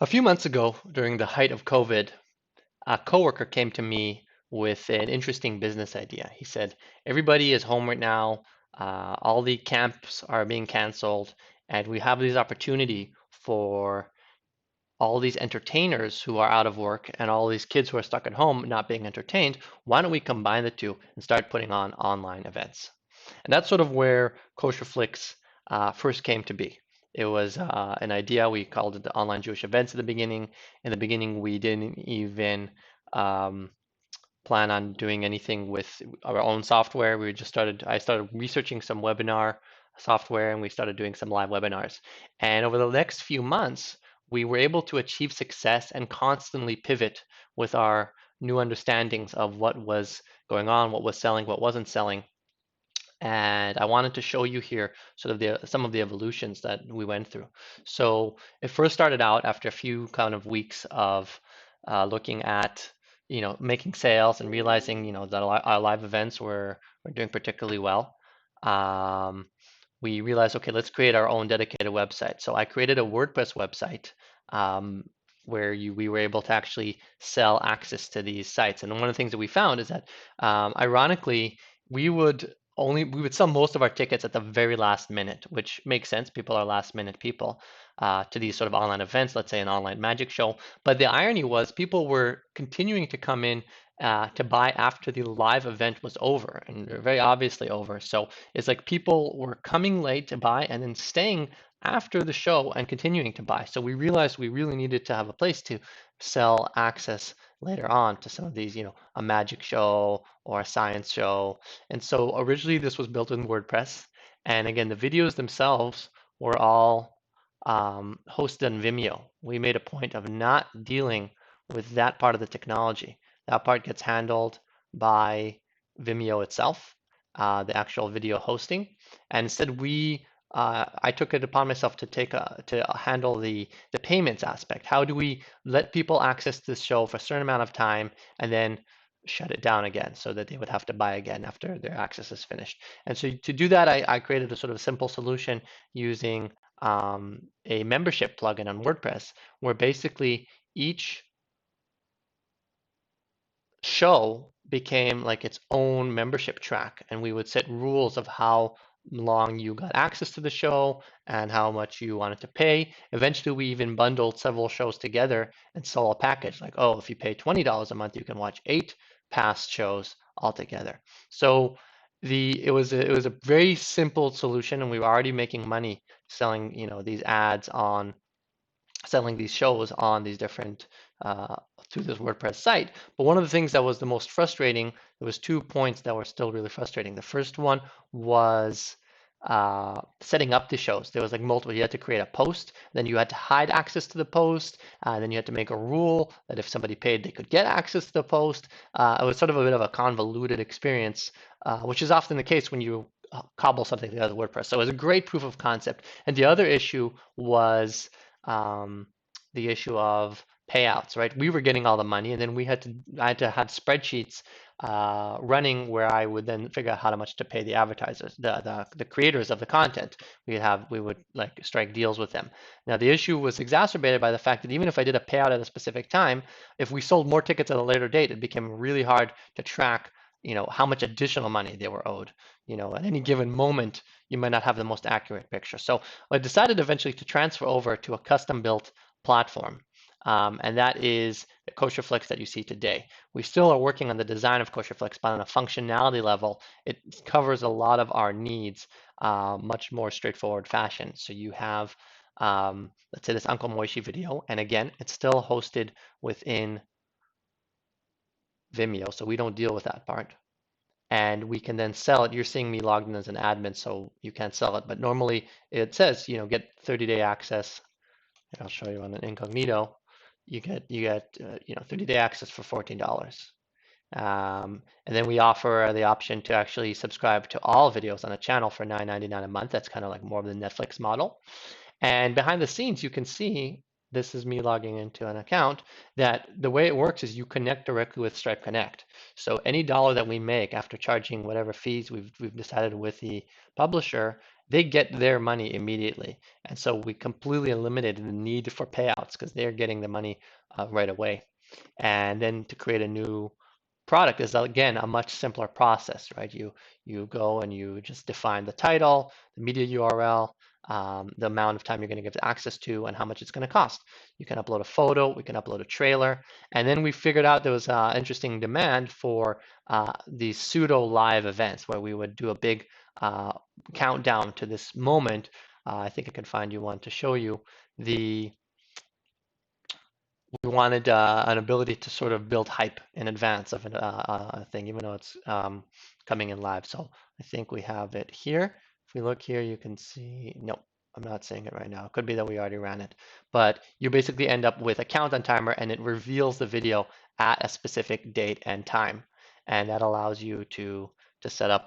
A few months ago, during the height of COVID, a coworker came to me with an interesting business idea. He said, everybody is home right now, all the camps are being canceled, and we have this opportunity for all these entertainers who are out of work and all these kids who are stuck at home not being entertained. Why don't we combine the two and start putting on online events? And that's sort of where KosherFlix first came to be. It was an idea. We called it the online Jewish events at the beginning. In the beginning, we didn't even um, plan on doing anything with our own software. I started researching some webinar software and we started doing some live webinars. And over the next few months, we were able to achieve success and constantly pivot with our new understandings of what was going on, what was selling, what wasn't selling. And I wanted to show you here sort of some of the evolutions that we went through. So it first started out after a few kind of weeks of looking at, making sales and realizing, that our live events were doing particularly well. Um, we realized, okay, let's create our own dedicated website. So I created a WordPress website um, where we were able to actually sell access to these sites. And one of the things that we found is that, ironically, we would sell most of our tickets at the very last minute, which makes sense. People are last minute people to these sort of online events, let's say an online magic show. But the irony was people were continuing to come in to buy after the live event was over, and very obviously over. So it's like people were coming late to buy and then staying after the show and continuing to buy. So we realized we really needed to have a place to sell access later on to some of these, a magic show or a science show. And so originally this was built in WordPress. And again, the videos themselves were all hosted on Vimeo. We made a point of not dealing with that part of the technology. That part gets handled by Vimeo itself, the actual video hosting. And instead, I took it upon myself to handle the payments aspect. How do we let people access this show for a certain amount of time and then shut it down again so that they would have to buy again after their access is finished? And so to do that, I created a sort of simple solution using a membership plugin on WordPress, where basically each show became like its own membership track, and we would set rules of how long you got access to the show and how much you wanted to pay. Eventually, we even bundled several shows together and sold a package like, oh, if you pay $20 a month, you can watch 8 past shows altogether. So it was a very simple solution, and we were already making money selling, these ads on selling these shows on these different uh, through this WordPress site. But one of the things that was the most frustrating, there was 2 points that were still really frustrating. The first one was setting up the shows. There was like multiple. You had to create a post, then you had to hide access to the post, then you had to make a rule that if somebody paid, they could get access to the post. It was sort of a bit of a convoluted experience, which is often the case when you cobble something together with WordPress. So it was a great proof of concept. And the other issue was um, the issue of payouts, right? We were getting all the money, and then I had to have spreadsheets running where I would then figure out how much to pay the advertisers, the creators of the content. We would like strike deals with them. Now the issue was exacerbated by the fact that even if I did a payout at a specific time, if we sold more tickets at a later date, it became really hard to track, how much additional money they were owed. At any given moment, you might not have the most accurate picture. So I decided eventually to transfer over to a custom-built platform, and that is the KosherFlix that you see today. We still are working on the design of KosherFlix, but on a functionality level, it covers a lot of our needs, much more straightforward fashion. So you have, let's say, this Uncle Moishi video, and again, it's still hosted within Vimeo, so we don't deal with that part. And we can then sell it. You're seeing me logged in as an admin, so you can't sell it. But normally it says, get 30-day access. And I'll show you on an incognito. You get 30-day access for $14. And then we offer the option to actually subscribe to all videos on the channel for $9.99 a month. That's kind of like more of the Netflix model. And behind the scenes, you can see, this is me logging into an account, that the way it works is you connect directly with Stripe Connect. So any dollar that we make after charging whatever fees we've decided with the publisher, they get their money immediately. And so we completely eliminated the need for payouts because they're getting the money right away. And then to create a new product is again a much simpler process, right? You go and you just define the title, the media URL, the amount of time you're going to give access to, and how much it's going to cost. You can upload a photo, we can upload a trailer, and then we figured out there was interesting demand for these pseudo live events where we would do a big uh, countdown to this moment. I think I can find you one to show you. The We wanted an ability to sort of build hype in advance of a thing, even though it's coming in live. So I think we have it here. If we look here, you can see, nope, I'm not seeing it right now. It could be that we already ran it. But you basically end up with a countdown timer and it reveals the video at a specific date and time. And that allows you to set up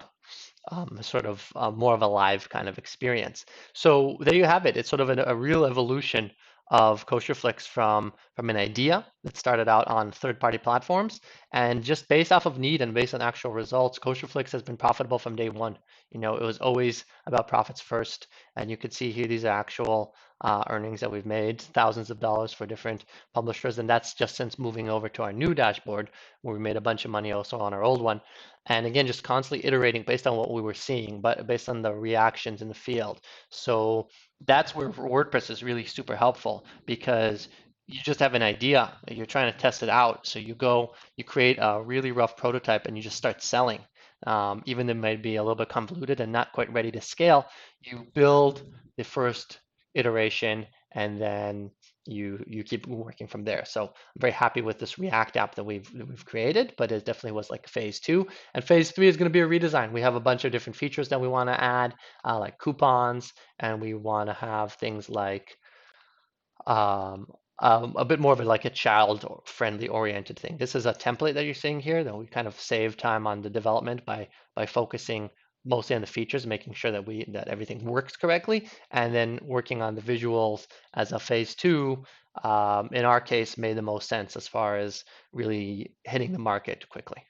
sort of more of a live kind of experience. So there you have it. It's sort of a real evolution of KosherFlix from an idea that started out on third-party platforms, and just based off of need and based on actual results, KosherFlix has been profitable from day one. You know, it was always about profits first, and you could see here these are actual earnings that we've made, thousands of dollars for different publishers, and that's just since moving over to our new dashboard, where we made a bunch of money also on our old one. And again, just constantly iterating based on what we were seeing, but based on the reactions in the field. So that's where WordPress is really super helpful because you just have an idea, you're trying to test it out. So you go, you create a really rough prototype and you just start selling. Even though it might be a little bit convoluted and not quite ready to scale, you build the first iteration and then you keep working from there. So I'm very happy with this React app that we've created, but it definitely was like phase two. And phase three is going to be a redesign. We have a bunch of different features that we want to add, like coupons, and we want to have things like um, a bit more of like a child-friendly oriented thing. This is a template that you're seeing here that we kind of save time on the development by focusing mostly on the features, making sure that everything works correctly, and then working on the visuals as a phase two. In our case, made the most sense as far as really hitting the market quickly.